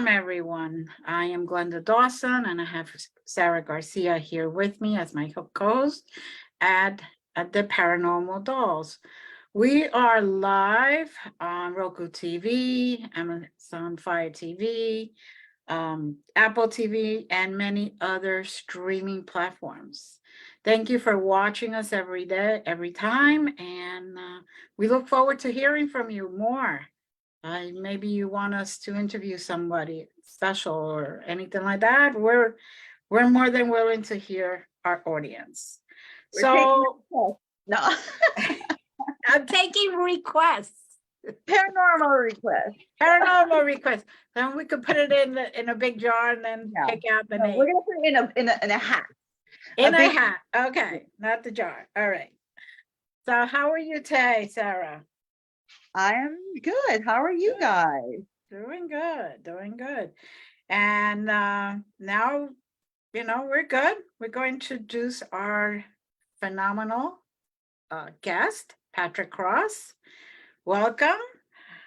Welcome, everyone. I am Glenda Dawson, and I have Sarah Garcia here with me as my co-host at the Paranormal Dolls. We are live on Roku TV, Amazon Fire TV, Apple TV, and many other streaming platforms. Thank you for watching us every day, every time, and we look forward to hearing from you more. Maybe you want us to interview somebody special or anything like that. We're more than willing to hear our audience. No, I'm taking requests. paranormal request. Paranormal requests. Then we could put it in a big jar and then pick out the name. We're gonna put it in a hat. In a hat. Okay, not the jar. All right. So how are you today, Sarah? I am good. How are you guys? Doing good. And now, we're good. We're going to introduce our phenomenal guest, Patrick Cross. Welcome.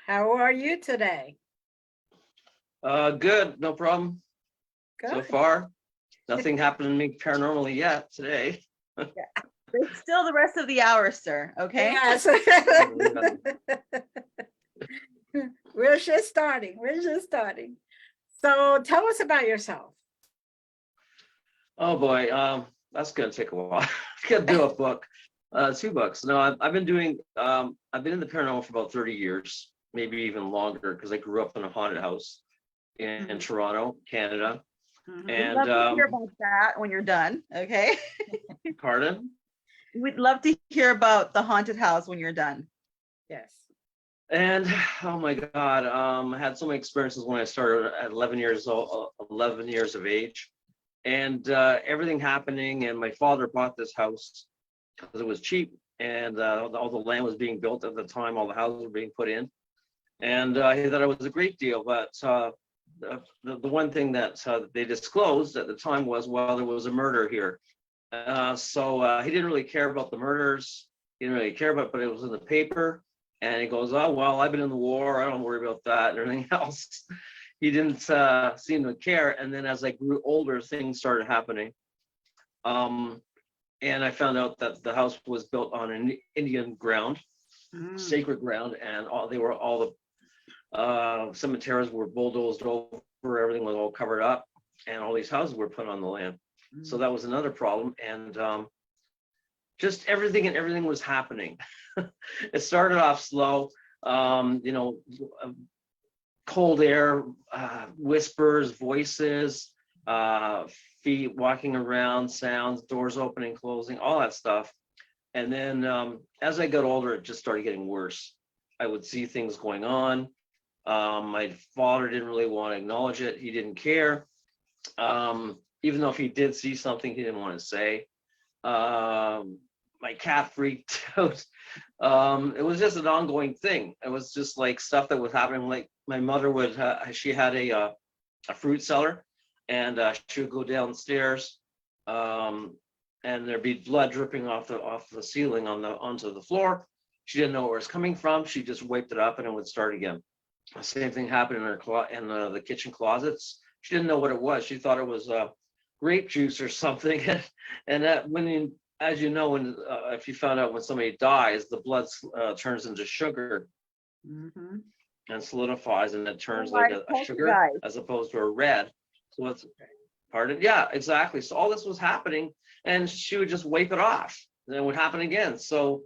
How are you today? Good, no problem. Good. So far. Nothing happened to me paranormally yet today. It's still the rest of the hour, sir. Okay. Yes. We're just starting. So tell us about yourself. Oh boy, that's gonna take a while. I could do a book, 2 books. No, I've been doing. I've been in the paranormal for about 30 years, maybe even longer, because I grew up in a haunted house in Toronto, Canada. Mhm. And We'd love to hear about that when you're done. Okay. pardon? We'd love to hear about the haunted house when you're done. Yes. And oh my God, I had so many experiences when I started at 11 years old, 11 years of age, and everything happening. And my father bought this house because it was cheap, and all the land was being built at the time. All the houses were being put in, and he thought it was a great deal. But the one thing that they disclosed at the time was, well, there was a murder here. So he didn't really care about the murders. He didn't really care about, but it was in the paper. And he goes, oh, well, I've been in the war. I don't worry about that and everything else. He didn't seem to care. And then as I grew older, things started happening. And I found out that the house was built on an Indian ground, sacred ground, and all the cemeteries were bulldozed over. Everything was all covered up, and all these houses were put on the land. So that was another problem. And just everything was happening. It started off slow, cold air, whispers, voices, feet walking around, sounds, doors opening, closing, all that stuff. And then as I got older, it just started getting worse. I would see things going on. My father didn't really want to acknowledge it. He didn't care. Even though if he did see something, he didn't want to say. My cat freaked out. It was just an ongoing thing. It was just like stuff that was happening. Like my mother would, she had a fruit cellar, and she would go downstairs, and there'd be blood dripping off the ceiling onto the floor. She didn't know where it was coming from. She just wiped it up, and it would start again. The same thing happened in the kitchen closets. She didn't know what it was. She thought it was grape juice or something. And that as you know, if you found out when somebody dies, the blood turns into sugar and solidifies, and it turns like a sugar as opposed to a red. So it's pardon? Yeah, exactly. So all this was happening, and she would just wipe it off, and it would happen again. So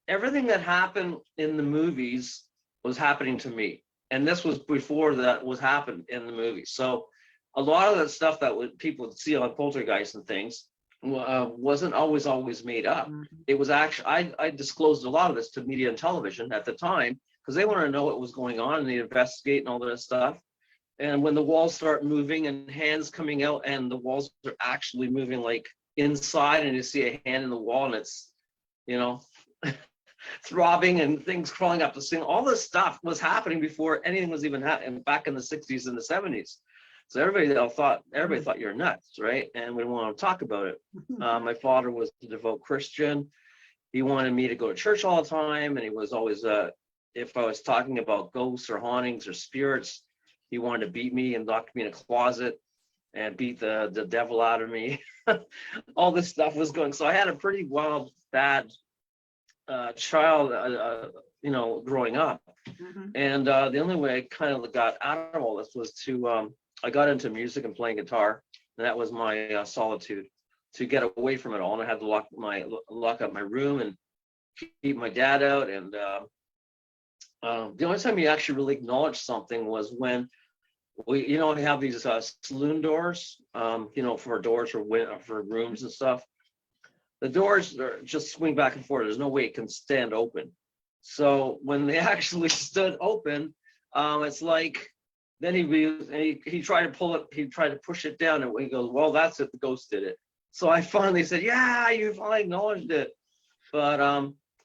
everything that happened in the movies was happening to me, and this was before that was happened in the movies. So a lot of the stuff that people would see on Poltergeist and things wasn't always made up. It was actually, I disclosed a lot of this to media and television at the time, because they wanted to know what was going on, and they investigate and all this stuff. And when the walls start moving and hands coming out, and the walls are actually moving like inside, and you see a hand in the wall, and it's, throbbing and things crawling up the ceiling, all this stuff was happening before anything was even happening back in the 60s and the 70s. So everybody thought you're nuts, right? And we didn't want to talk about it. My father was a devout Christian. He wanted me to go to church all the time, and he was always, if I was talking about ghosts or hauntings or spirits, he wanted to beat me and lock me in a closet and beat the devil out of me. All this stuff was going. So I had a pretty wild, bad child, growing up. Mhm. And the only way I kind of got out of all this was to, I got into music and playing guitar. And that was my solitude, to get away from it all. And I had to lock up my room and keep my dad out. And the only time you actually really acknowledged something was when we have these saloon doors, for doors for rooms and stuff. The doors are just swing back and forth. There's no way it can stand open. So when they actually stood open, it's like, then he tried to pull it, he tried to push it down, and he goes, well, that's it, the ghost did it. So I finally said, yeah, you finally acknowledged it. But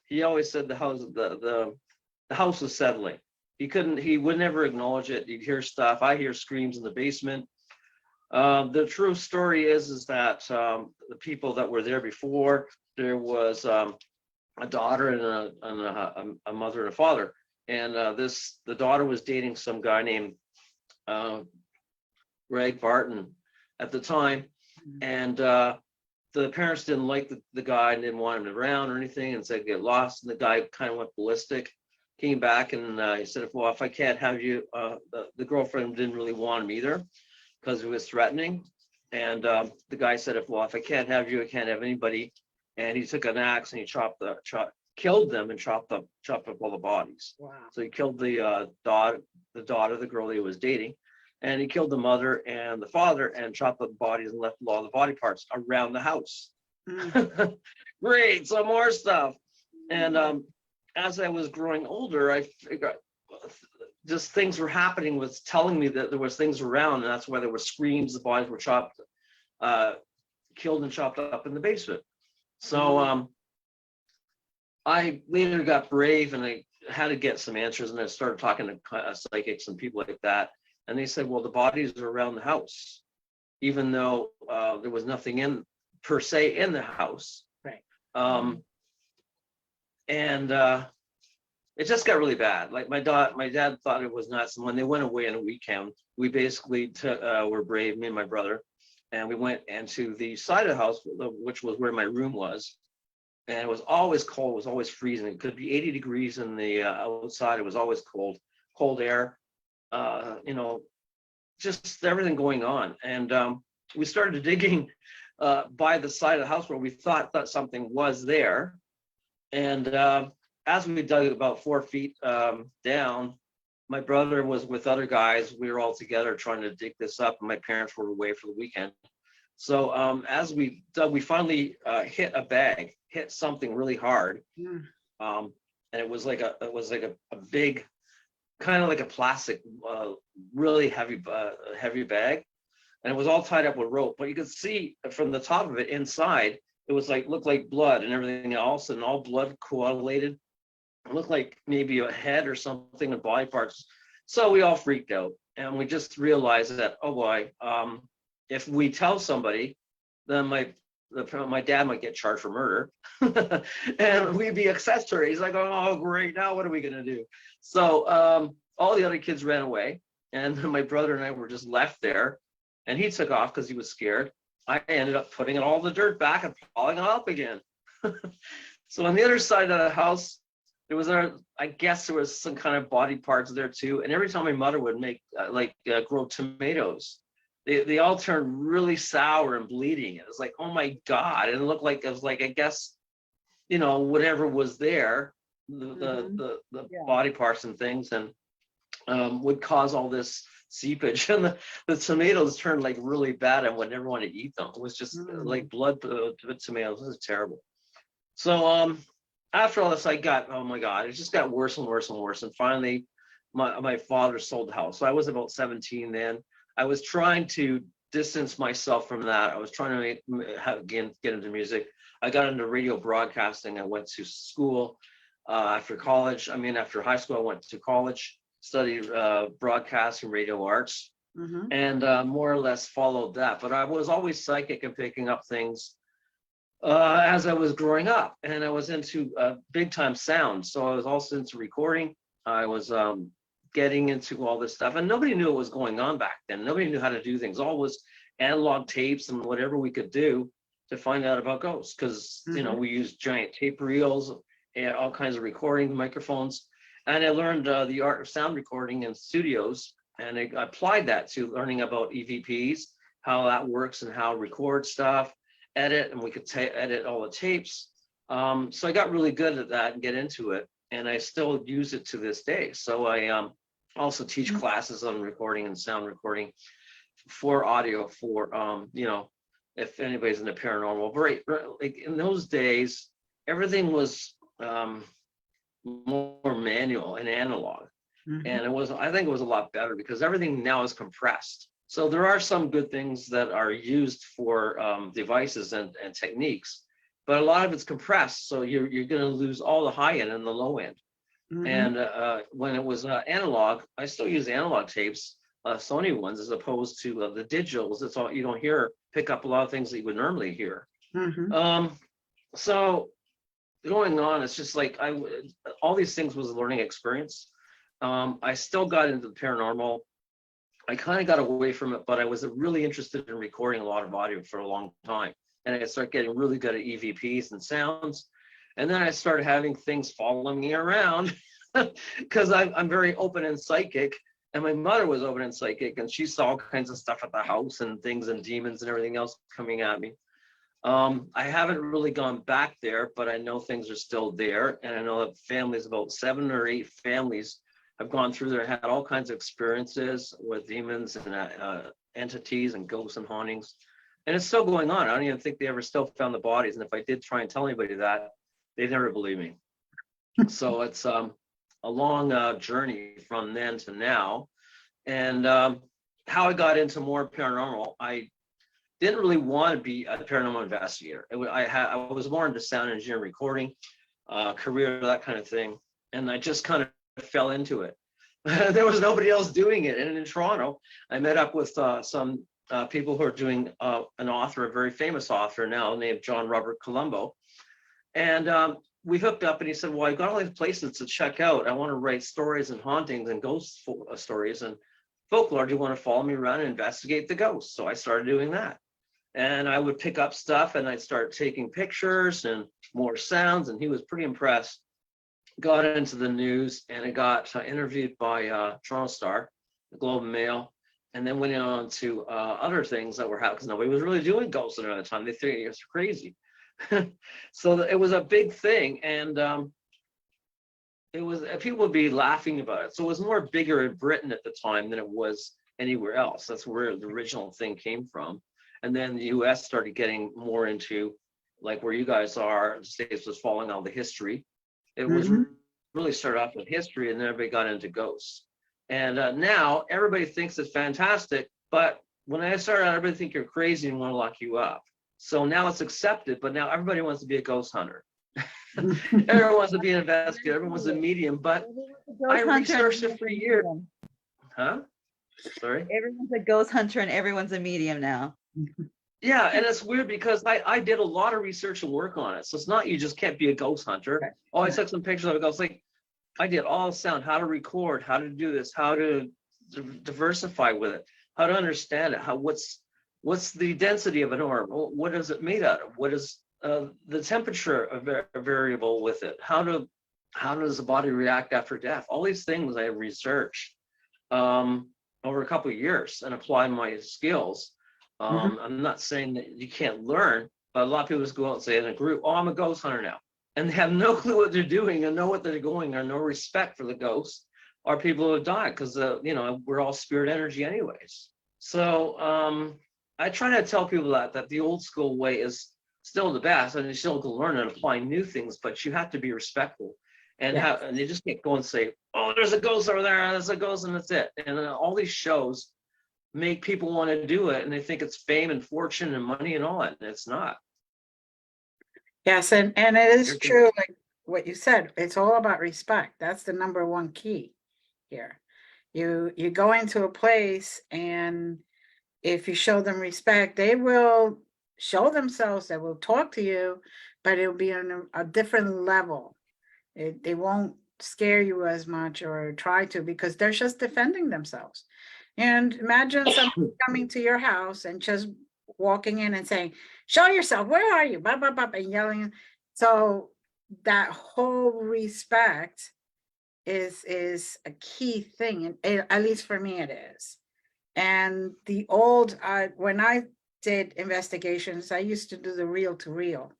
he always said the house was settling. He would never acknowledge it. You'd hear stuff. I hear screams in the basement. The true story is that the people that were there before, there was a daughter and a mother and a father. And the daughter was dating some guy named Greg Barton at the time. And the parents didn't like the guy and didn't want him around or anything, and said get lost. And the guy kind of went ballistic, came back, and he said, well, if I can't have you, the girlfriend didn't really want him either because it was threatening. And the guy said, if I can't have you, I can't have anybody. And he took an axe and he killed them and chopped up all the bodies. Wow. So he killed the daughter, the girl he was dating, and he killed the mother and the father and chopped up the bodies and left all the body parts around the house. Mm. Great, some more stuff. And as I was growing older, I figured just things were happening, was telling me that there was things around, and that's why there were screams, the bodies were killed and chopped up in the basement. So I later got brave, and I had to get some answers, and I started talking to psychics and people like that. And they said, well, the bodies are around the house, even though there was nothing per se in the house. Right. And it just got really bad. Like my dad thought it was nuts. And when they went away on a weekend, we basically were brave, me and my brother, and we went into the side of the house, which was where my room was. And it was always cold. It was always freezing. It could be 80 degrees in the outside. It was always cold air. Just everything going on. And we started digging by the side of the house where we thought something was there. And as we dug about 4 feet down, my brother was with other guys. We were all together trying to dig this up, and my parents were away for the weekend. So as we dug, we finally hit something really hard. Mm. And it was like a big, kind of like a plastic, really heavy bag, and it was all tied up with rope. But you could see from the top of it inside, it was looked like blood and everything else, and all blood coagulated. It looked like maybe a head or something and body parts. So we all freaked out, and we just realized that, oh boy, if we tell somebody, then my dad might get charged for murder, and we'd be accessories. He's like, oh great, now what are we gonna do? So all the other kids ran away, and my brother and I were just left there, and he took off because he was scared. I ended up putting all the dirt back and piling it up again. So on the other side of the house, I guess there was some kind of body parts there too. And every time my mother would make grow tomatoes, they all turned really sour and bleeding. It was like, oh my God. And it looked like, it was like, I guess, whatever was there, the body parts and things, and would cause all this seepage. And the tomatoes turned like really bad. I would never want to eat them. It was just like blood tomatoes. This is terrible. So after all this, I got, oh my God, it just got worse and worse and worse. And finally, my father sold the house. So I was about 17 then. I was trying to distance myself from that. I was trying to get into music. I got into radio broadcasting. I went to school after high school, I went to college, studied broadcasting, radio arts, and more or less followed that. But I was always psychic and picking up things as I was growing up, and I was into big time sound. So I was also into recording. I was getting into all this stuff, and nobody knew what was going on back then. Nobody knew how to do things. All was analog tapes and whatever we could do to find out about ghosts, because we used giant tape reels and all kinds of recording microphones. And I learned the art of sound recording in studios, and I applied that to learning about EVPs, how that works and how to record stuff, edit, and we could edit all the tapes. So I got really good at that and get into it, and I still use it to this day. So I also teach classes on recording and sound recording for audio for, if anybody's into paranormal. But right, like in those days, everything was more manual and analog. And I think it was a lot better because everything now is compressed. So there are some good things that are used for devices and techniques, but a lot of it's compressed. So you're going to lose all the high end and the low end. And when it was analog, I still use analog tapes, Sony ones, as opposed to the digitals. It's all, you don't pick up a lot of things that you would normally hear. So going on, it's just like all these things was a learning experience. I still got into the paranormal. I kind of got away from it, but I was really interested in recording a lot of audio for a long time. And I started getting really good at EVPs and sounds. And then I started having things following me around because I'm very open and psychic. And my mother was open and psychic, and she saw all kinds of stuff at the house and things and demons and everything else coming at me. I haven't really gone back there, but I know things are still there. And I know that families, about 7 or 8 families, have gone through there, had all kinds of experiences with demons and entities and ghosts and hauntings. And it's still going on. I don't even think they ever still found the bodies. And if I did try and tell anybody that, they'd never believe me. So it's a long journey from then to now. And how I got into more paranormal, I didn't really want to be a paranormal investigator. I was more into sound engineering, recording, career, that kind of thing. And I just kind of fell into it. There was nobody else doing it. And in Toronto, I met up with some people who are doing an author, a very famous author now named John Robert Colombo. And we hooked up, and he said, well, I've got all these places to check out. I want to write stories and hauntings and ghost stories and folklore. Do you want to follow me around and investigate the ghosts? So I started doing that. And I would pick up stuff, and I'd start taking pictures and more sounds. And he was pretty impressed. Got into the news, and I got interviewed by Toronto Star, the Globe and Mail, and then went on to other things that were happening because nobody was really doing ghosts at the time. They think it's crazy. So it was a big thing, and it was, people would be laughing about it. So it was more bigger in Britain at the time than it was anywhere else. That's where the original thing came from. And then the US started getting more into, like where you guys are, the States was following all the history. It was really started off with history, and then everybody got into ghosts. And now everybody thinks it's fantastic, but when I started out, everybody think you're crazy and want to lock you up. So now it's accepted, but now everybody wants to be a ghost hunter. Everyone wants to be an investigator, everyone wants a medium, but I researched it for years. Huh? Sorry? Everyone's a ghost hunter and everyone's a medium now. Yeah, and it's weird because I did a lot of research and work on it. So it's not you just can't be a ghost hunter. Oh, I took some pictures of a ghost. Like I did all sound, how to record, how to do this, how to diversify with it, how to understand it, what's the density of an orb, what is it made out of, what is the temperature of a variable with it, how does the body react after death? All these things I researched over a couple of years and applied my skills. I'm not saying that you can't learn, but a lot of people just go out and say in a group, oh, I'm a ghost hunter now. And they have no clue what they're doing and know what they're going, or no respect for the ghosts or people who have died, because we're all spirit energy anyways. So I try to tell people that the old school way is still the best, and you still can learn and apply new things, but you have to be respectful. And, and you just can't go and say, oh, there's a ghost over there, there's a ghost, and that's it. And all these shows make people want to do it, and they think it's fame and fortune and money and all that, and it's not. Yes, and it is true, like what you said, it's all about respect. That's the number one key here. You go into a place, and if you show them respect, they will show themselves, they will talk to you, but it'll be on a different level. They won't scare you as much or try to, because they're just defending themselves. And imagine somebody coming to your house and just walking in and saying, "Show yourself, where are you?" Blah, blah, blah, and yelling. So that whole respect is a key thing, and at least for me it is. And the old, when I did investigations, I used to do the reel to reel.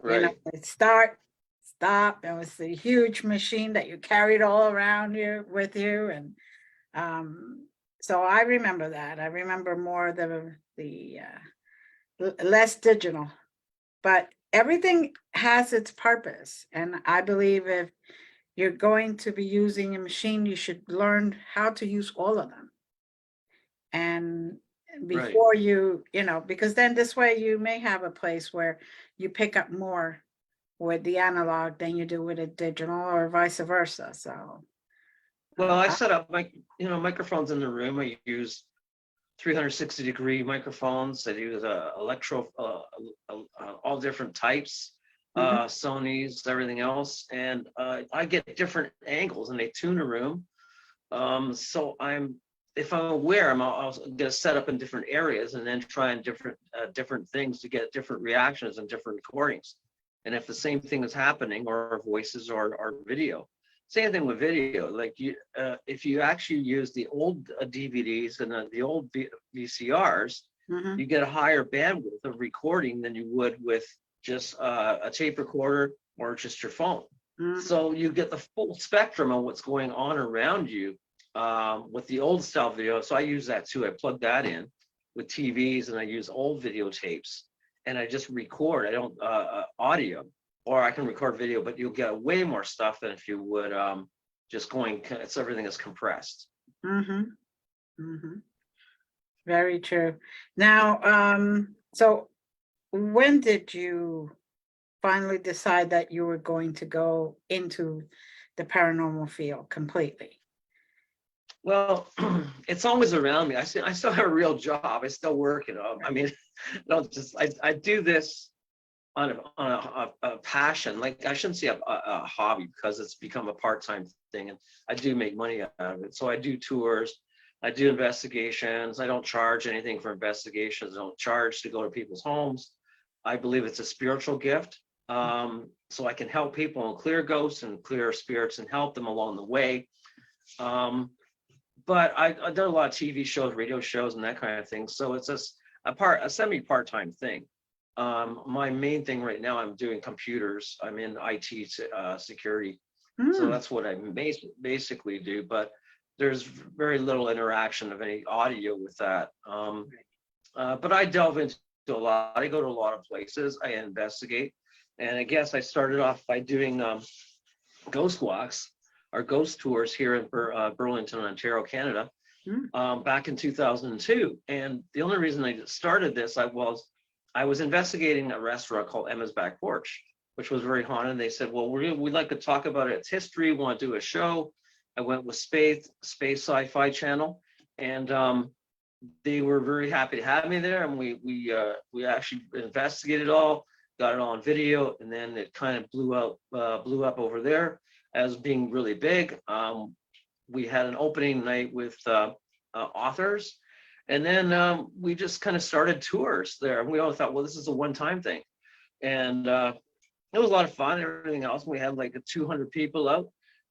You know, Right. start, stop. It was a huge machine that you carried all around you with you, and so I remember that. I remember more the less digital, but everything has its purpose. And I believe if you're going to be using a machine, you should learn how to use all of them. And Right. before you know, because then this way you may have a place where you pick up more with the analog than you do with a digital, or vice versa. So Well, I set up microphones in the room. I use 360-degree microphones. I use all different types, mhm, Sony's, everything else, and I get different angles, and they tune the room. So if I'm aware, I'll get set up in different areas, and then try on different things to get different reactions and different recordings. And if the same thing is happening, or voices or video. Same thing with video. Like if you actually use the old DVDs and the old VCRs, mhm, you get a higher bandwidth of recording than you would with just a tape recorder or just your phone. mhm, So you get the full spectrum of what's going on around you with the old style video. So I use that too. I plug that in with TVs, and I use old videotapes, and I just record. I don't audio, or I can record video, but you'll get way more stuff than if you would just going. It's everything is compressed. mhm, mhm. Very true. Now, so when did you finally decide that you were going to go into the paranormal field completely? Well, it's always around me. I still have a real job. I still work. I mean, I do this on a passion. Like, I shouldn't say a hobby, because it's become a part-time thing, and I do make money out of it. So I do tours, I do investigations. I don't charge anything for investigations. I don't charge to go to people's homes. I believe it's a spiritual gift. So I can help people and clear ghosts and clear spirits and help them along the way. But I've done a lot of TV shows, radio shows, and that kind of thing. So it's a semi part-time thing. My main thing right now, I'm doing computers. I'm in IT security. So Mm, that's what I basically do. But there's very little interaction of any audio with that. But I delve into a lot. I go to a lot of places. I investigate. And I guess I started off by doing ghost walks or ghost tours here in Burlington, Ontario, Canada, mm, back in 2002. And the only reason I started this, I was investigating a restaurant called Emma's Back Porch, which was very haunted. They said, well, we'd like to talk about its history. We want to do a show. I went with Space Sci-Fi Channel, and they were very happy to have me there. And we actually investigated it all, got it all on video, and then it kind of blew up over there as being really big. We had an opening night with authors, and then we just kind of started tours there. And we all thought, well, this is a one-time thing, and it was a lot of fun and everything else. We had like 200 people out,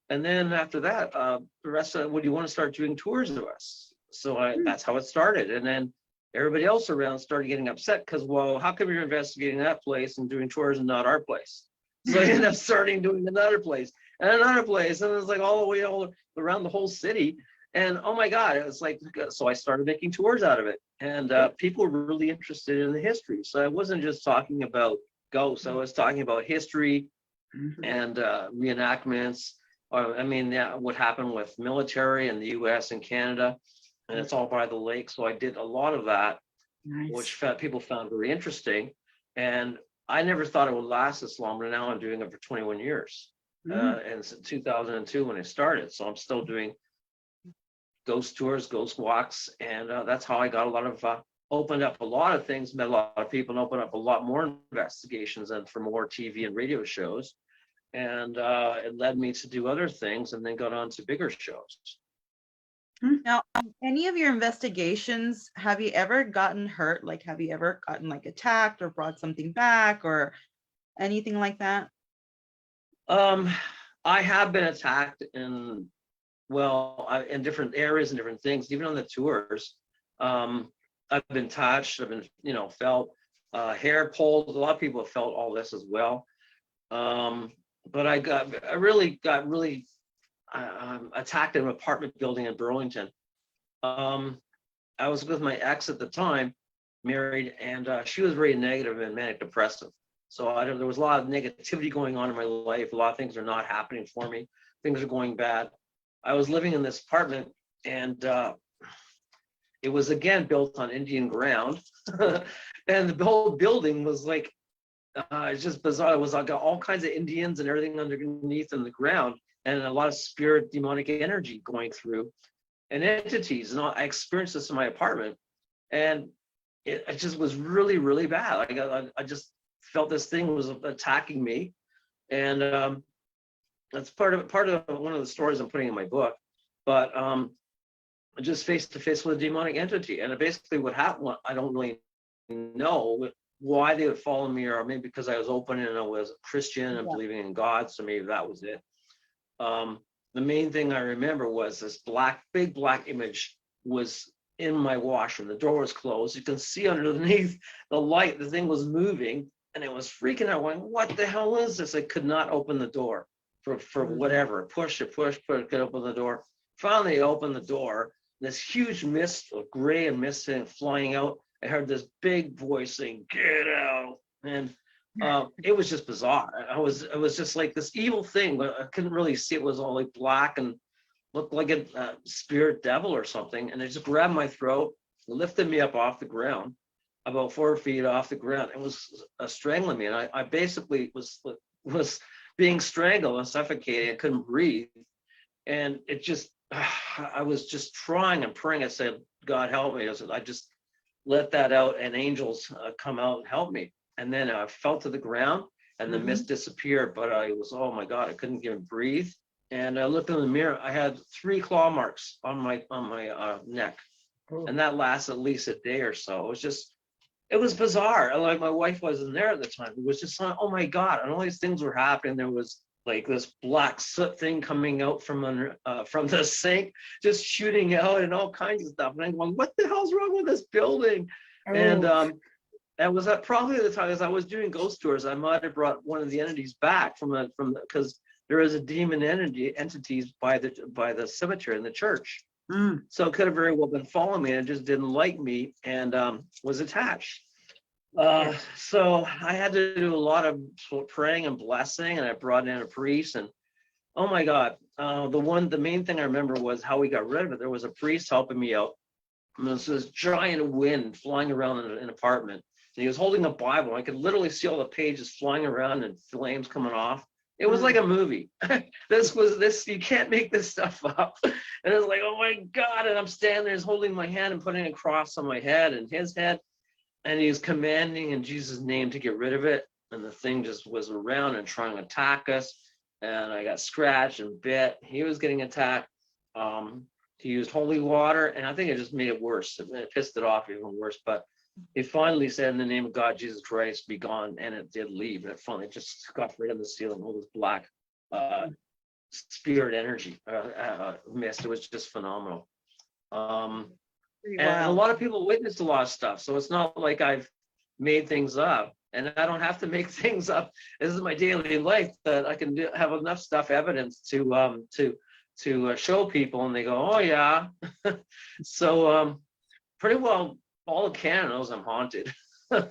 and then after that, the rest of it, would you want to start doing tours with us? So mm. that's how it started, and then everybody else around started getting upset because, well, how come you're investigating that place and doing tours and not our place? So I ended up starting doing another place and another place, and it was like all the way all around the whole city. And oh my God, it was like, so I started making tours out of it, and people were really interested in the history. So I wasn't just talking about ghosts; I was talking about history Mhm. and reenactments. I mean, yeah, what happened with military in the U.S. and Canada, and it's all by the lake. So I did a lot of that, Nice. which people found very interesting. And I never thought it would last this long, but now I'm doing it for 21 years. Mm, And since 2002 when I started, so I'm still doing ghost tours, ghost walks, and that's how I got a lot of opened up a lot of things, met a lot of people, and opened up a lot more investigations and for more TV and radio shows. And it led me to do other things, and then got on to bigger shows. Now, any of your investigations, have you ever gotten hurt? Like, have you ever gotten like attacked or brought something back or anything like that? I have been attacked in, in different areas and different things, even on the tours. I've been touched, I've been, felt hair pulled. A lot of people have felt all this as well. But I really got attacked in an apartment building in Burlington. I was with my ex at the time, married, and she was very negative and manic depressive. So there was a lot of negativity going on in my life. A lot of things are not happening for me. Things are going bad. I was living in this apartment, and it was again built on Indian ground, and the whole building was like, it's just bizarre. It was like all kinds of Indians and everything underneath in the ground, and a lot of spirit, demonic energy going through, and entities. And I experienced this in my apartment, and it just was really, really bad. I just felt this thing was attacking me, and that's part of one of the stories I'm putting in my book. But just face to face with a demonic entity, and basically what happened, I don't really know why they would follow me, or maybe because I was open and I was a Christian and believing in God, so maybe that was it. The main thing I remember was this big black image was in my washroom. The door was closed. You can see underneath the light, the thing was moving, and it was freaking out. Going, what the hell is this? I could not open the door for whatever. Push, could open the door. Finally, I opened the door. This huge mist of gray and mist flying out. I heard this big voice saying, "Get out!" And it was just bizarre. It was just like this evil thing, but I couldn't really see. It was all like black and looked like a spirit devil or something. And it just grabbed my throat, lifted me up off the ground, about 4 feet off the ground. It was strangling me, and I basically was being strangled and suffocated. I couldn't breathe, and it just I was just trying and praying. I said, "God help me!" I just let that out, and angels come out and help me. And then I fell to the ground, and the mist disappeared. But I was, oh my God, I couldn't even breathe. And I looked in the mirror. I had 3 claw marks on my neck, and that lasted at least a day or so. It was bizarre. Like, my wife wasn't there at the time. It was just like, oh my God, and all these things were happening. There was like this black soot thing coming out from the sink, just shooting out, and all kinds of stuff. And I'm going, what the hell's wrong with this building? Oh. And that was probably the time, as I was doing ghost tours, I might have brought one of the entities back because there is a demon entities by the cemetery in the church. So it could have very well been following me and just didn't like me, and was attached. So I had to do a lot of praying and blessing, and I brought in a priest, and oh my God, the main thing I remember was how we got rid of it. There was a priest helping me out, and there was this giant wind flying around in an apartment, and he was holding a Bible. I could literally see all the pages flying around and flames coming off. It was like a movie. This you can't make this stuff up. And it was like, oh my God, and I'm standing there, he's holding my hand and putting a cross on my head and his head. And he was commanding in Jesus' name to get rid of it. And the thing just was around and trying to attack us. And I got scratched and bit. He was getting attacked. He used holy water, and I think it just made it worse. It pissed it off even worse. But he finally said, in the name of God, Jesus Christ, be gone. And it did leave. And it finally just got rid of the ceiling, all this black spirit energy mist. It was just phenomenal. And a lot of people witnessed a lot of stuff. So it's not like I've made things up, and I don't have to make things up. This is my daily life, that I can have enough stuff, evidence to show people, and they go, oh yeah. So pretty well all of Canada knows I'm haunted, and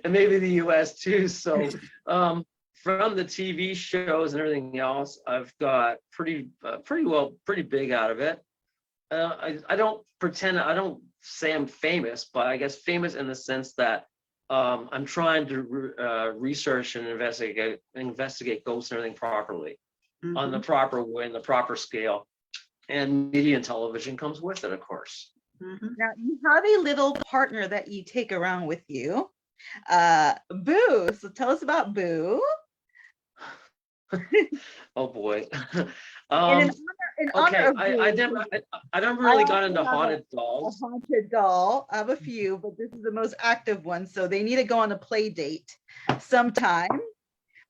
maybe the US too. So from the TV shows and everything else, I've got pretty big out of it. I don't pretend, I don't say I'm famous, but I guess famous in the sense that I'm trying to research and investigate ghosts and everything properly, on the proper way, in the proper scale. And media and television comes with it, of course. Now, you have a little partner that you take around with you, Boo. So tell us about Boo. Oh boy. And um, in honor okay, of Boo, I never I really got also into have haunted a dolls. haunted doll. I have a few, but this is the most active one. So they need to go on a play date sometime.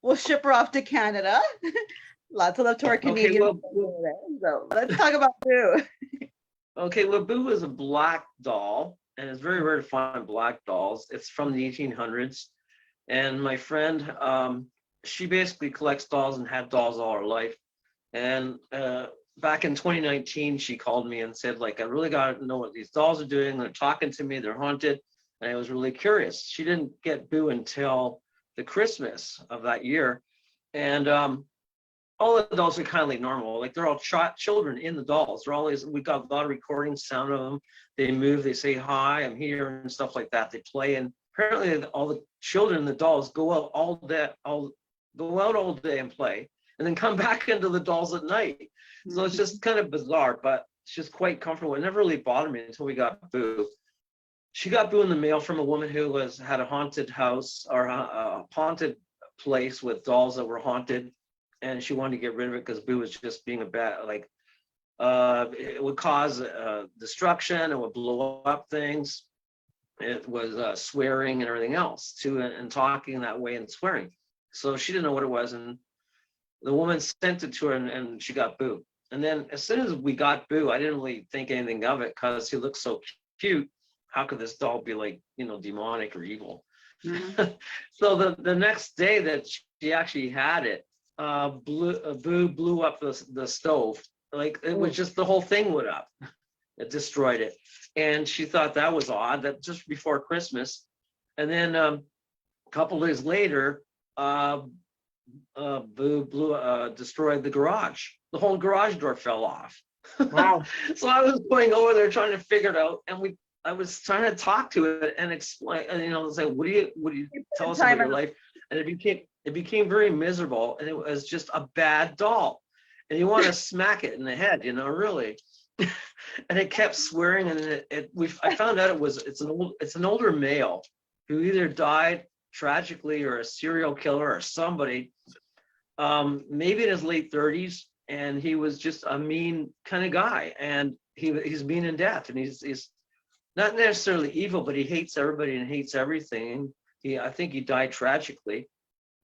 We'll ship her off to Canada. Lots of love to our Okay, Canadian. So let's talk about Boo. okay, well, Boo is a black doll, and it's very rare to find black dolls. It's from the 1800s, and my friend, she basically collects dolls and had dolls all her life. And back in 2019, she called me and said, like, I really got to know what these dolls are doing. They're talking to me. They're haunted, and I was really curious. She didn't get Boo until the Christmas of that year, and all the dolls are kind of like normal. Like they're all children in the dolls. They're always, we got a lot of recording sound of them. They move, they say hi, I'm here, and stuff like that. They play, and apparently all the children in the dolls go out all day, all day and play, and then come back into the dolls at night. So it's just kind of bizarre, but it's just quite comfortable. It never really bothered me until we got Boo. She got Boo in the mail from a woman who had a haunted house or a haunted place with dolls that were haunted, and she wanted to get rid of it because Boo was just being a bad, like, it would cause destruction, it would blow up things. It was swearing and everything else too, and talking that way and swearing. So she didn't know what it was, and the woman sent it to her, and she got Boo. And then as soon as we got Boo, I didn't really think anything of it because he looked so cute. How could this doll be like, demonic or evil? Mhm. So the next day that she actually had it, Boo blew up the stove. Like it was just, the whole thing went up. It destroyed it. And she thought that was odd, that just before Christmas. And then a couple days later, Boo destroyed the garage. The whole garage door fell off. Wow. So I was going over there trying to figure it out, and I was trying to talk to it and explain, and say, what do you tell us about your life? And it became very miserable, and it was just a bad doll, and you want to smack it in the head, really. And it kept swearing, and I found out it's an older male who either died tragically or a serial killer or somebody, maybe in his late 30s, and he was just a mean kind of guy, and he's mean in death, and he's not necessarily evil, but he hates everybody and hates everything. I think he died tragically,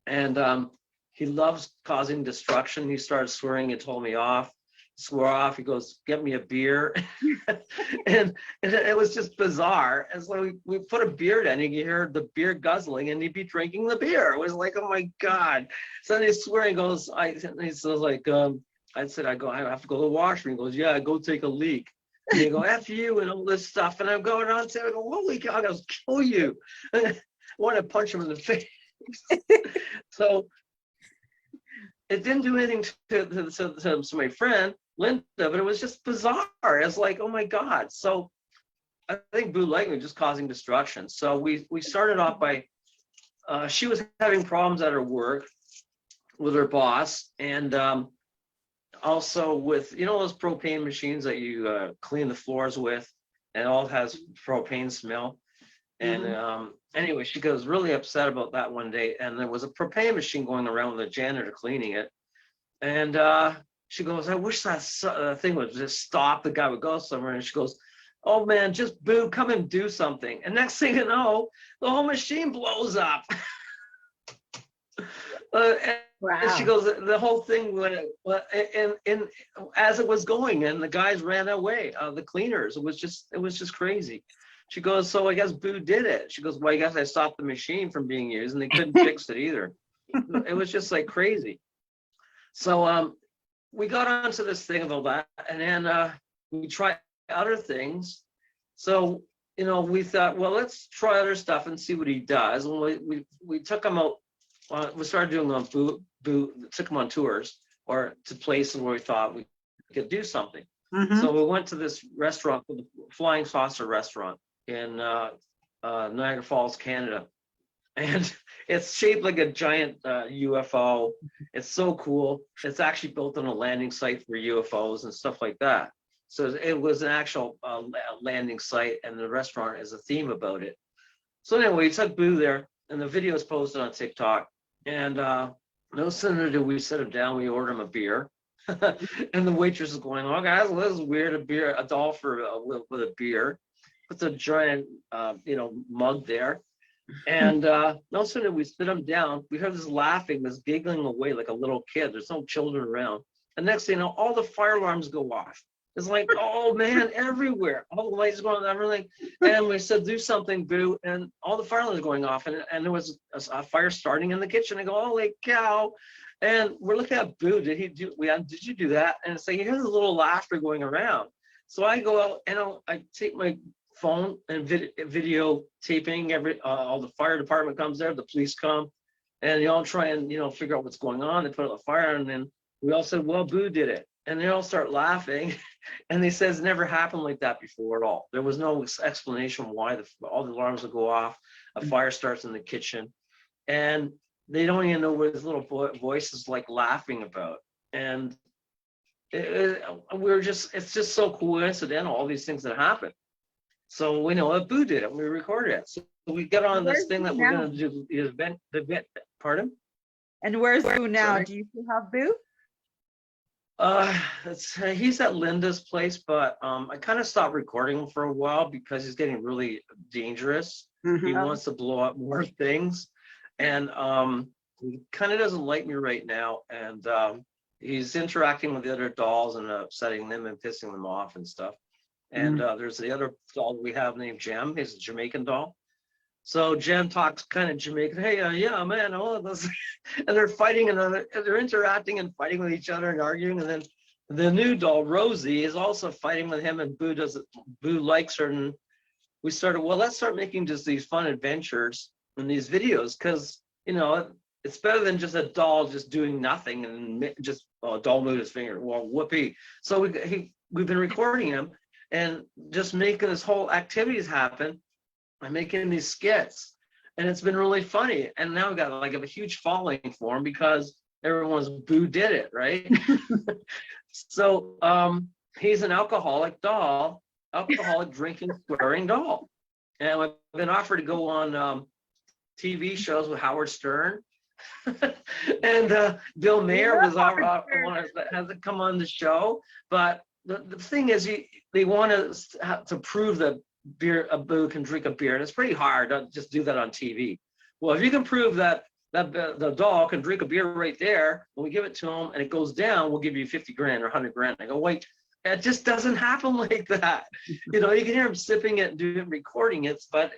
and he loves causing destruction. He started swearing and told me off. Swore off. He goes, "Get me a beer," and it was just bizarre. And so we put a beer down, and you hear the beer guzzling, and he'd be drinking the beer. It was like, oh my god! So then he's swearing. He says like, I said, I have to go to the washroom. He goes, yeah, go take a leak. And they go, F you and all this stuff. And I'm going on to, I go, holy cow, I'm going to kill you. I want to punch him in the face. So it didn't do anything to my friend, Linda, but it was just bizarre. It's like, oh my God. So I think Boo liked me just causing destruction. So we started off by, she was having problems at her work with her boss, and also with, those propane machines that you clean the floors with, and it all has propane smell. And anyway, she goes really upset about that one day, and there was a propane machine going around with a janitor cleaning it, and she goes, I wish that thing would just stop, the guy would go somewhere. And she goes, oh man, just Boo, come and do something. And next thing you know, the whole machine blows up. And she goes, the whole thing went in as it was going, and the guys ran away, the cleaners. It was just crazy. She goes, so I guess Boo did it. She goes, well, I guess I stopped the machine from being used, and they couldn't fix it either. It was just like crazy. So we got onto this thing about that, and then we tried other things. So we thought, well, let's try other stuff and see what he does. And we took him out. We started doing Boo, took him on tours or to places where we thought we could do something. So we went to this restaurant, the Flying Saucer restaurant in Niagara Falls, Canada. And it's shaped like a giant UFO. It's so cool. It's actually built on a landing site for UFOs and stuff like that. So it was an actual landing site, and the restaurant is a theme about it. So anyway, we took Boo there, and the video is posted on TikTok. And No sooner do we sit him down, we order him a beer. And the waitress is going, "Oh, guys, well, this is weird. A doll for with a beer." Puts a giant, mug there. And no sooner we sit him down, we hear this laughing, this giggling away like a little kid. There's no children around. And next thing you know, all the fire alarms go off. It's like, oh man, everywhere. All the lights going on, everything. And we said, "Do something, Boo." And all the fire alarms going off. And there was a fire starting in the kitchen. I go, "Holy cow." And we're looking at Boo. Did you do that? And it's like, you hear the little laughter going around. So I go out and I take my phone and video taping all the fire department comes there, the police come, and they all try and figure out what's going on. They put out the fire, and then we all said, "Well, Boo did it," and they all start laughing. And they says, "Never happened like that before at all. There was no explanation why all the alarms would go off. A fire starts in the kitchen, and they don't even know what his little voice is like laughing about." And it's just so coincidental, all these things that happen. So we know that Boo did it. We recorded it. So we got on this thing that we're going to do the event. Pardon? And where's Boo now? Sorry? Do you still have Boo? He's at Linda's place, but I kind of stopped recording him for a while because he's getting really dangerous. He wants to blow up more things, and he kind of doesn't like me right now. And he's interacting with the other dolls and upsetting them and pissing them off and stuff. And there's the other doll we have named Jem. He's a Jamaican doll. So Jem talks kind of Jamaican. "Hey, yeah, man, oh, this," and they're fighting and they're interacting and fighting with each other and arguing. And then the new doll Rosie is also fighting with him, and Boo likes her. And we started, well, let's start making just these fun adventures in these videos, because it's better than just a doll just doing nothing and just doll moved his finger. Well, whoopee. So we've been recording him and just making this whole activities happen. I'm making these skits, and it's been really funny. And now we've got like a huge following for him because everyone's Boo did it, right? So he's an alcoholic drinking, swearing doll. And I've been offered to go on TV shows with Howard Stern. And Bill Mayer has to come on the show. But the thing is, they want to prove that a Boo can drink a beer, and it's pretty hard to just do that on TV. Well, if you can prove that the doll can drink a beer right there, when we give it to him and it goes down, we'll give you 50 grand or 100 grand. I go, wait, it just doesn't happen like that. You can hear him sipping it and recording it, but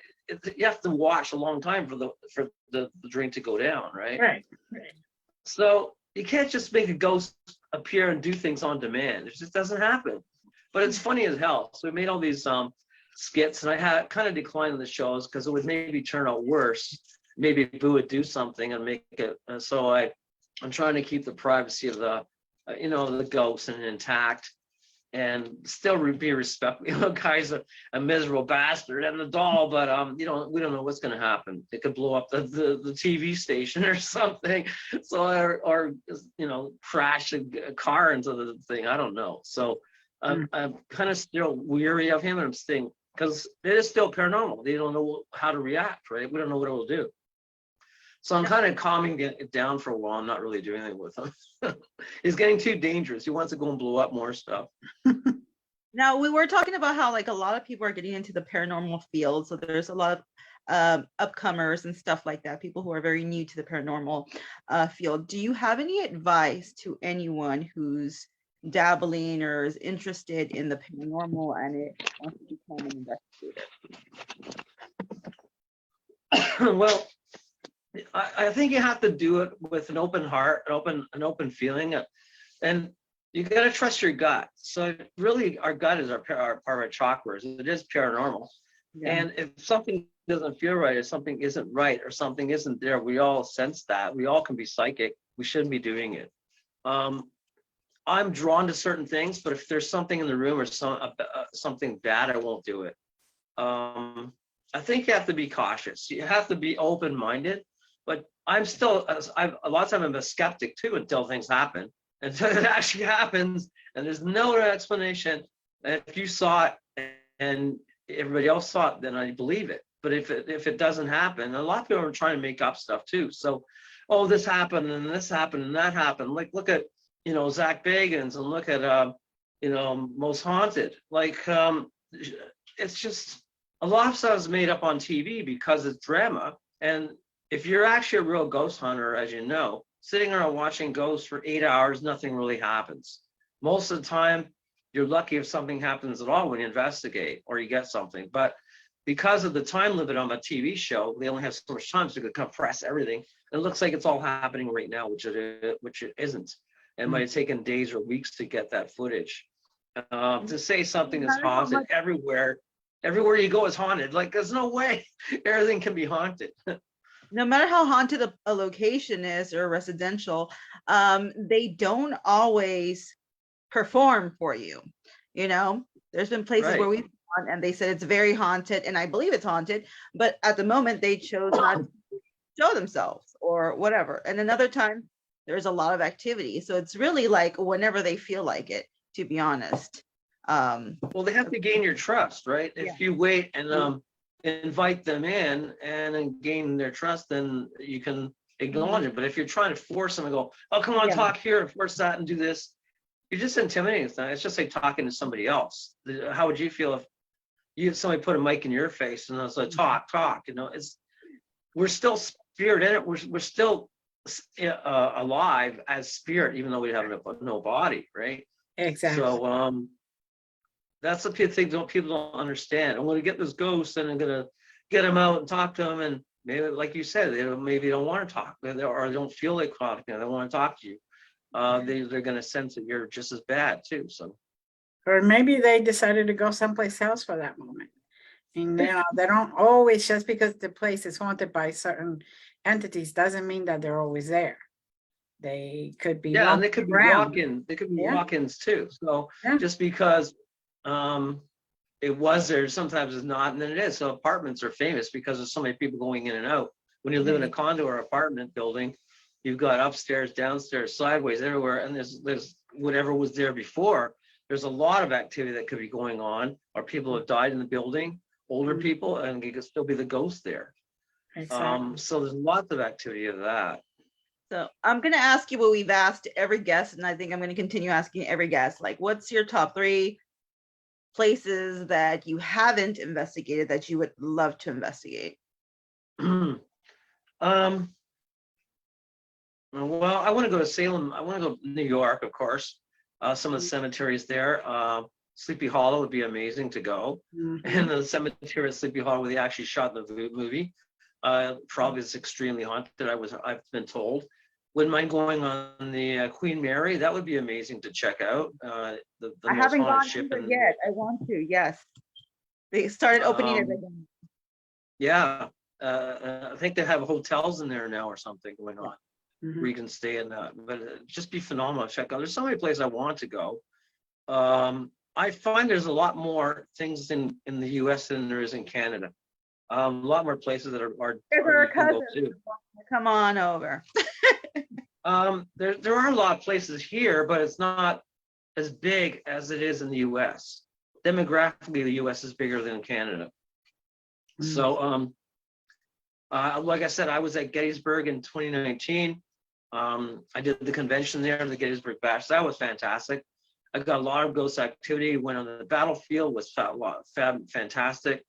you have to watch a long time for the drink to go down, right? Right. So you can't just make a ghost appear and do things on demand. It just doesn't happen. But it's funny as hell. So we made all these skits, and I had kind of declined the shows because it would maybe turn out worse. Maybe Boo would do something and make it. So I'm trying to keep the privacy of the ghost intact, and still be respectful. Guy's a miserable bastard and the doll, but we don't know what's going to happen. It could blow up the TV station or something. So or crash a car into the thing. I don't know. So I'm kind of still weary of him, and I'm staying, because it is still paranormal. They don't know how to react, right? We don't know what it will do. So I'm kind of calming it down for a while. I'm not really doing anything with him. He's getting too dangerous. He wants to go and blow up more stuff. Now, we were talking about how a lot of people are getting into the paranormal field. So there's a lot of upcomers and stuff like that, people who are very new to the paranormal field. Do you have any advice to anyone who's dabbling or is interested in the paranormal and it wants to become an investigator? Well, I think you have to do it with an open heart, an open feeling, and you got to trust your gut. So really, our gut is our part of our chakras. It is paranormal. Yeah. And if something doesn't feel right, or something isn't right, or something isn't there, we all sense that. We all can be psychic. We shouldn't be doing it. I'm drawn to certain things, but if there's something in the room or something bad, I won't do it. I think you have to be cautious. You have to be open-minded. But I'm still, a lot of times I'm a skeptic too until things happen. Until it actually happens, and there's no other explanation. And if you saw it and everybody else saw it, then I believe it. But if it doesn't happen, a lot of people are trying to make up stuff too. So oh, this happened and this happened and that happened. Like, look at, Zach Bagans, and look at, Most Haunted. Like, it's just a lot of stuff is made up on TV because it's drama. And if you're actually a real ghost hunter, as you know, sitting around watching ghosts for 8 hours, nothing really happens. Most of the time, you're lucky if something happens at all when you investigate or you get something. But because of the time limit on a TV show, they only have so much time, so they could compress everything. And it looks like it's all happening right now, which it isn't. It might have taken days or weeks to get that footage. To say something is haunted everywhere you go is haunted. Like, there's no way everything can be haunted. No matter how haunted a location is or residential, they don't always perform for you. There's been places Right. where we've gone and they said it's very haunted, and I believe it's haunted, but at the moment they chose not to show themselves or whatever. And another time there's a lot of activity. So it's really like whenever they feel like it, to be honest. Well, they have to gain your trust, right? Yeah. If you wait and invite them in and then gain their trust, then you can acknowledge it. But if you're trying to force them and go, oh, come on, Yeah. talk here and force that and do this, you're just intimidating them. It's just like talking to somebody else. How would you feel if somebody put a mic in your face and it's like, talk? We're still spirit in it. We're still alive as spirit, even though we have no body, right? Exactly. So that's the thing people don't understand. And when we get this ghost, then I'm gonna get them out and talk to them, and maybe, like you said, maybe don't want to talk, or they don't feel like talking. They want to talk to you. They're gonna sense that you're just as bad too. So, Or maybe they decided to go someplace else for that moment. And they don't always, just because the place is haunted by certain entities doesn't mean that they're always there. They could be yeah, and they could be around. walk-in. They could be Yeah. walk-ins too. So Yeah. just because it was there, sometimes it's not, and then it is. So apartments are famous because there's so many people going in and out. When you live in a condo or apartment building, you've got upstairs, downstairs, sideways, everywhere, and there's whatever was there before. There's a lot of activity that could be going on, or people have died in the building, older people, and it could still be the ghost there. Exactly. So there's lots of activity of that. So I'm going to ask you what we've asked every guest, and I think I'm going to continue asking every guest. Like, what's your top 3 places that you haven't investigated that you would love to investigate? Well, I want to go to Salem. I want to go to New York, of course. Some of the cemeteries there. Sleepy Hollow would be amazing to go. Mhm. And the cemetery at Sleepy Hollow where they actually shot the movie probably is extremely haunted. I've been told. Wouldn't mind going on the Queen Mary. That would be amazing to check out. The I most haven't gone haunted ship either in. yet. I want to. Yes, they started opening it again. Yeah, I think they have hotels in there now or something going on. Mhm. Where you can stay in that, but it'd just be phenomenal. Check out. There's so many places I want to go. I find there's a lot more things in the U.S. than there is in Canada. A lot more places that are There's you can go cousins. Come on over. There are a lot of places here, but it's not as big as it is in the U.S. Demographically, the U.S. is bigger than Canada. So, like I said, I was at Gettysburg in 2019. I did the convention there, the Gettysburg Bash. That was fantastic. I got a lot of ghost activity. Went on the battlefield, was fantastic.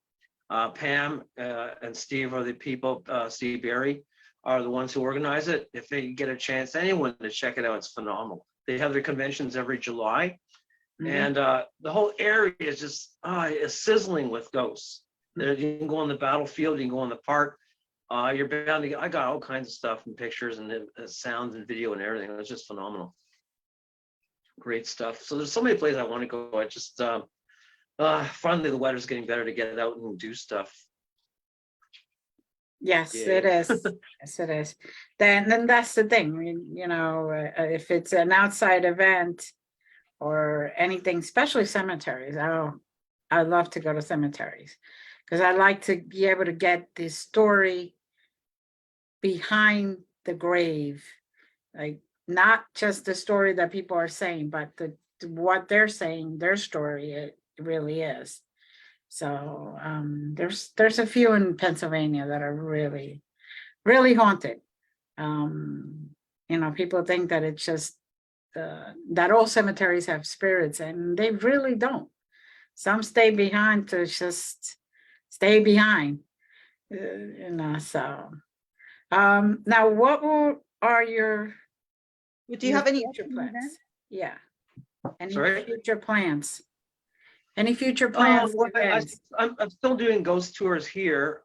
Pam and Steve are the people. Steve Berry are the ones who organize it. If they get a chance, anyone to check it out, it's phenomenal. They have their conventions every July, and the whole area is just is sizzling with ghosts. You can go on the battlefield, you can go on the park. You're bound to get. I got all kinds of stuff and pictures and sounds and video and everything. It was just phenomenal. Great stuff. So there's so many places I want to go. I just finally the weather's getting better to get out and do stuff. Yes, Yeah. it is. Yes, it is. Then that's the thing. If it's an outside event or anything, especially cemeteries, I love to go to cemeteries because I like to be able to get this story behind the grave, like not just the story that people are saying, but what they're saying, their story, it really is. So there's a few in Pennsylvania that are really, really haunted. People think that it's just that all cemeteries have spirits, and they really don't. Some stay behind to just stay behind. So now are your Do you have any future plans? Yeah. Any Sorry? future plans? Any future plans? Well, Events? I'm still doing ghost tours here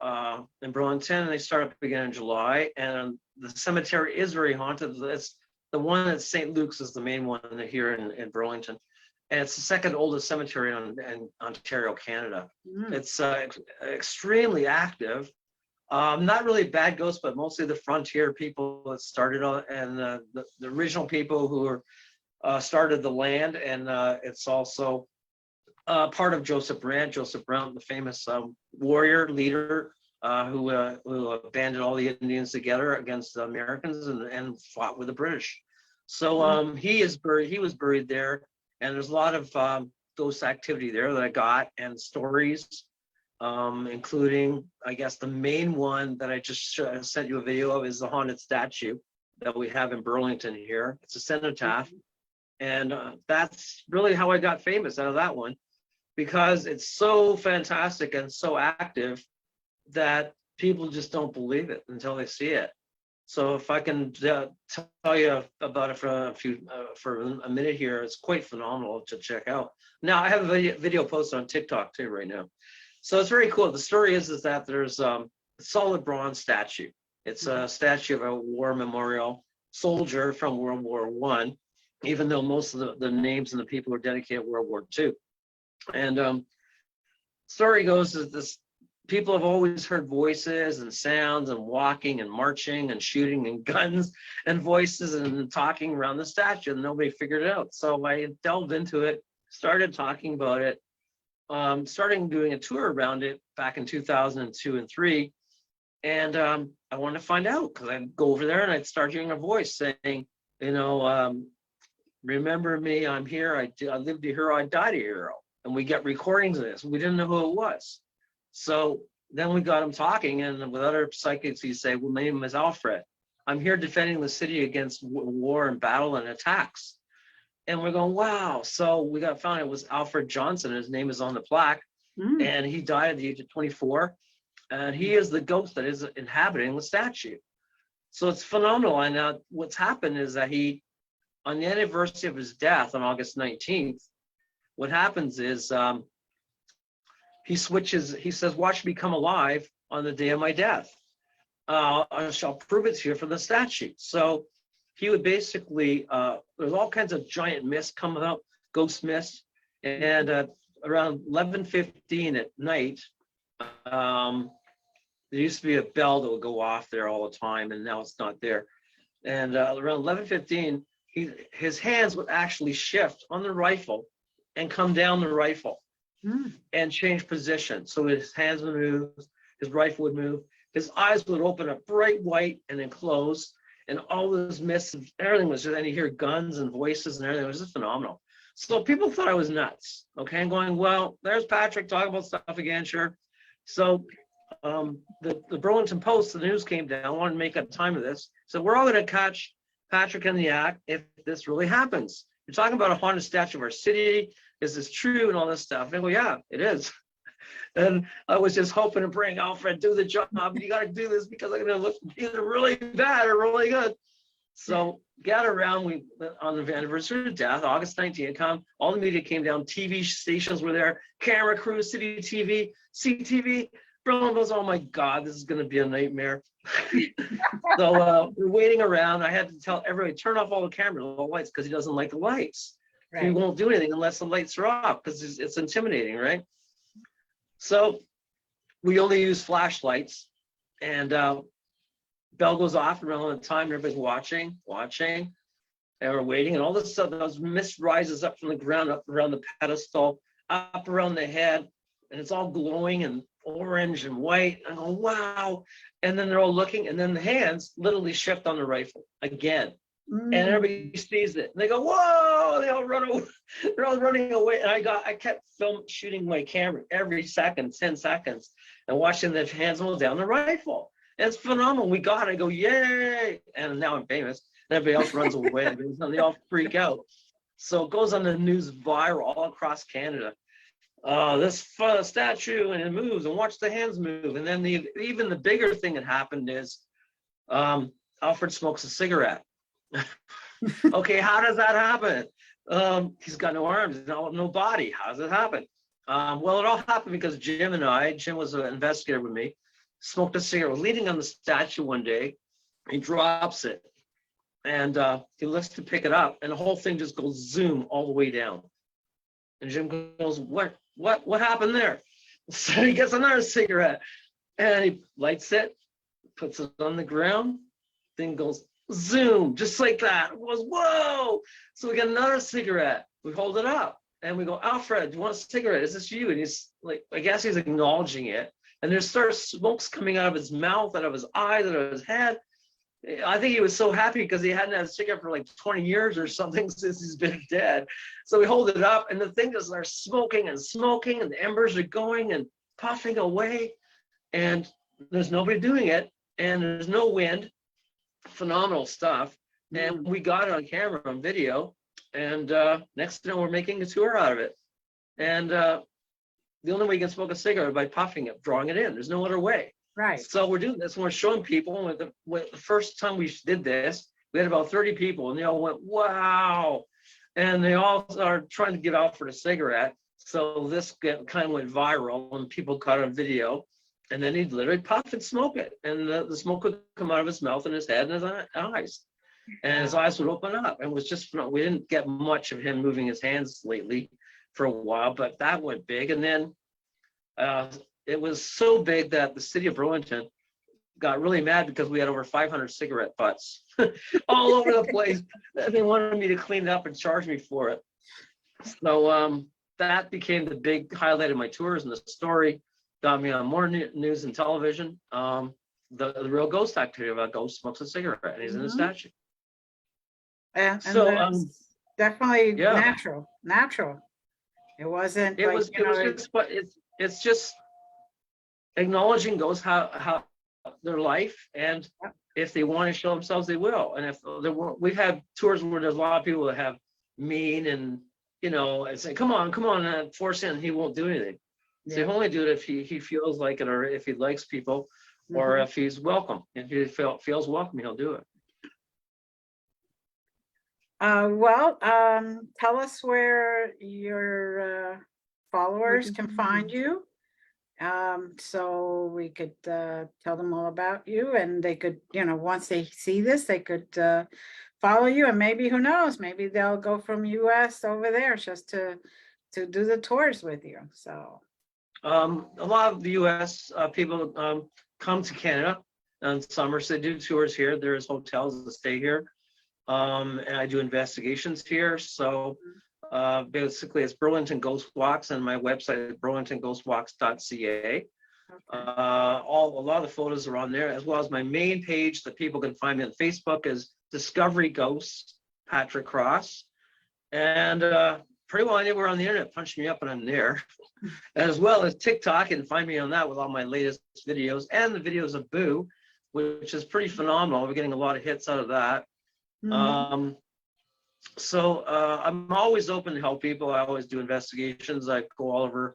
in Burlington, and they start up again in July. And the cemetery is very haunted. It's the one at St. Luke's is the main one here in Burlington, and it's the second oldest cemetery in Ontario, Canada. It's extremely active. Not really bad ghosts, but mostly the frontier people that started on, and the original people who were started the land, and it's also part of Joseph Brant. Joseph Brant, the famous warrior leader who banded all the Indians together against the Americans and fought with the British. So he was buried there, and there's a lot of ghost activity there that I got, and stories, including, I guess, the main one that I just sent you a video of is the haunted statue that we have in Burlington here. It's a cenotaph, and that's really how I got famous out of that one, because it's so fantastic and so active that people just don't believe it until they see it. So if I can tell you about it for a minute here, it's quite phenomenal to check out. Now I have a video posted on TikTok too right now. So it's very cool. The story is that there's a solid bronze statue. It's a statue of a war memorial soldier from World War I, even though most of the names and the people are dedicated to World War II. And story goes that this people have always heard voices and sounds and walking and marching and shooting and guns and voices and talking around the statue, and nobody figured it out. So I delved into it, started talking about it, starting doing a tour around it back in 2002 and 3. And I wanted to find out, because I'd go over there and I'd start hearing a voice saying, remember me, I'm here, I lived a hero, I died a hero. And we get recordings of this. We didn't know who it was. So then we got him talking, and with other psychics, he say, well, my name is Alfred. I'm here defending the city against war and battle and attacks. And we're going, wow. So we found it was Alfred Johnson. His name is on the plaque. And he died at the age of 24. And he is the ghost that is inhabiting the statue. So it's phenomenal. And what's happened is that on the anniversary of his death on August 19th, what happens is he says, watch me come alive on the day of my death. I shall prove it to you from the statue. So he would basically, there's all kinds of giant mist coming out, ghost mist. And around 11:15 at night, there used to be a bell that would go off there all the time, and now it's not there. And around 11:15, his hands would actually shift on the rifle and come down the rifle and change position. So his hands would move, his rifle would move, his eyes would open up bright white and then close, and all this mist, everything was just, and you hear guns and voices and everything. It was just phenomenal. So people thought I was nuts. Okay, I'm going, well, there's Patrick talking about stuff again, sure. So the Burlington Post, the news came down, wanted to make up time of this. So we're all going to catch Patrick in the act if this really happens. You're talking about a haunted statue of our city. Is this true? And all this stuff. And I go, yeah, it is. And I was just hoping to bring Alfred, do the job. You got to do this because I'm going to look either really bad or really good. So got around, on the anniversary of death, August 19th, all the media came down, TV stations were there, camera crew, City TV, CTV. Bruno goes, oh my God, this is going to be a nightmare. So we're waiting around. I had to tell everybody, turn off all the cameras, all the lights, because he doesn't like the lights. Right. He won't do anything unless the lights are off, because it's intimidating, right? So we only use flashlights, and bell goes off around the time, everybody's watching, and we're waiting, and all of a sudden, those mist rises up from the ground, up around the pedestal, up around the head, and it's all glowing and orange and white. I go, wow. And then they're all looking, and then the hands literally shift on the rifle again. And everybody sees it. And they go, whoa, they all run away. They're all running away. And I kept shooting my camera every second, 10 seconds, and watching the hands hold down the rifle. It's phenomenal. We got it. I go, yay. And now I'm famous. And everybody else runs away. And they all freak out. So it goes on the news viral all across Canada. This statue, and it moves, and watch the hands move. And then even the bigger thing that happened is Alfred smokes a cigarette. Okay, how does that happen? He's got no arms, no body. How does it happen? Well, it all happened because Jim was an investigator with me, smoked a cigarette, was leaning on the statue one day. He drops it, and he looks to pick it up, and the whole thing just goes zoom all the way down. And Jim goes, what happened there? So he gets another cigarette, and he lights it, puts it on the ground, thing goes zoom, just like that. It goes, whoa! So we get another cigarette. We hold it up, and we go, Alfred, do you want a cigarette? Is this you? And he's like, I guess he's acknowledging it. And there starts smokes coming out of his mouth, out of his eyes, out of his head. I think he was so happy because he hadn't had a cigarette for like 20 years or something since he's been dead. So we hold it up, and the thing just starts smoking and smoking, and the embers are going and puffing away, and there's nobody doing it, and there's no wind. Phenomenal stuff. And we got it on camera, on video, and next thing we're making a tour out of it. And the only way you can smoke a cigarette is by puffing it, drawing it in. There's no other way. Right. So we're doing this, and we're showing people. With the first time we did this, we had about 30 people, and they all went, wow. And they all are trying to give Alfred a cigarette. So this kind of went viral, and people caught it on video. And then he'd literally puff and smoke it. And the smoke would come out of his mouth and his head and his eyes. And his eyes would open up. And it was just, we didn't get much of him moving his hands lately for a while, but that went big. And then it was so big that the city of Burlington got really mad because we had over 500 cigarette butts all over the place. They wanted me to clean it up and charge me for it. So that became the big highlight of my tours, and the story got me on more news and television. The real ghost activity about ghost smokes a cigarette, and he's in the statue. And So that's definitely yeah. natural. It wasn't It like, was, you know, just, but it's just acknowledging ghosts, how their life, and if they want to show themselves, they will. And if we've had tours where there's a lot of people that have mean and, you know, and say, come on, force in, he won't do anything. So he'll only do it if he feels like it, or if he likes people, or if he's welcome. If he feels welcome, he'll do it. Well, tell us where your followers can find you, so we could tell them all about you, and they could, you know, once they see this, they could follow you, and maybe, who knows, maybe they'll go from US over there just to do the tours with you. So a lot of the US people come to Canada in summer, so they do tours here. There's hotels that stay here. And I do investigations here. So basically it's Burlington Ghost Walks, and my website is burlingtonghostwalks.ca. A lot of the photos are on there, as well as my main page that people can find me on Facebook is Discovery Ghosts, Patrick Cross. And pretty well anywhere on the internet, punch me up and I'm there. As well as TikTok, and find me on that with all my latest videos, and the videos of Boo, which is pretty phenomenal. We're getting a lot of hits out of that. So I'm always open to help people. I always do investigations. I go all over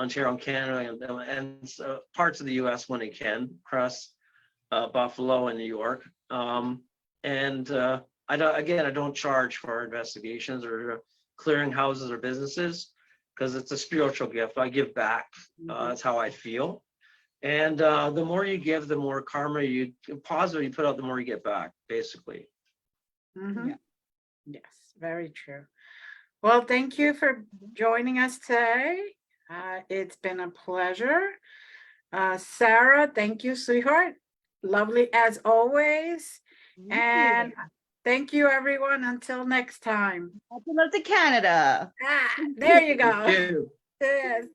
Ontario and Canada, and parts of the US when I can, across Buffalo and New York. I don't charge for investigations or clearing houses or businesses, because it's a spiritual gift. I give back. That's how I feel. And the more you give, the more karma positive you put out, the more you get back, basically. yeah. Yes, very true. Well, thank you for joining us today. It's been a pleasure. Sarah, thank you, sweetheart. Lovely as always. And thank you, everyone. Until next time. Happy love to Canada. There you go. Thank you. Yes.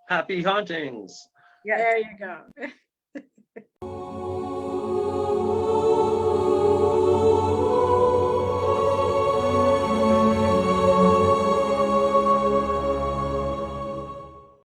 Happy hauntings. There you go.